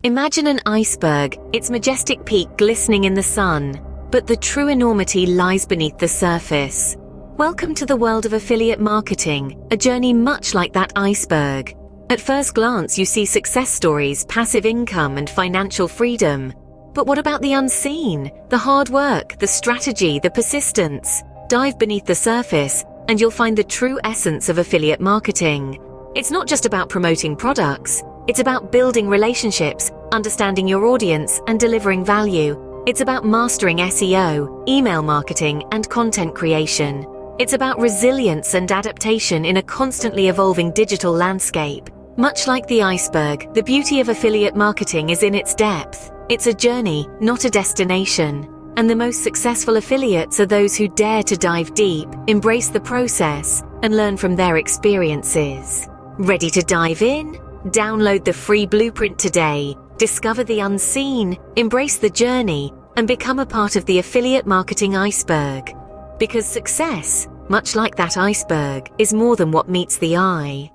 Imagine an iceberg, its majestic peak glistening in the sun, but the true enormity lies beneath the surface. Welcome to the world of affiliate marketing, a journey much like that iceberg. At first glance, you see success stories, passive income, and financial freedom. But what about the unseen? The hard work, the strategy, the persistence? Dive beneath the surface, and you'll find the true essence of affiliate marketing. It's not just about promoting products. It's about building relationships, understanding your audience, and delivering value. It's about mastering SEO, email marketing, and content creation. It's about resilience and adaptation in a constantly evolving digital landscape. Much like the iceberg, the beauty of affiliate marketing is in its depth. It's a journey, not a destination. And the most successful affiliates are those who dare to dive deep, embrace the process, and learn from their experiences. Ready to dive in? Download the free blueprint today. Discover the unseen, embrace the journey, and become a part of the affiliate marketing iceberg. Because success, much like that iceberg, is more than what meets the eye.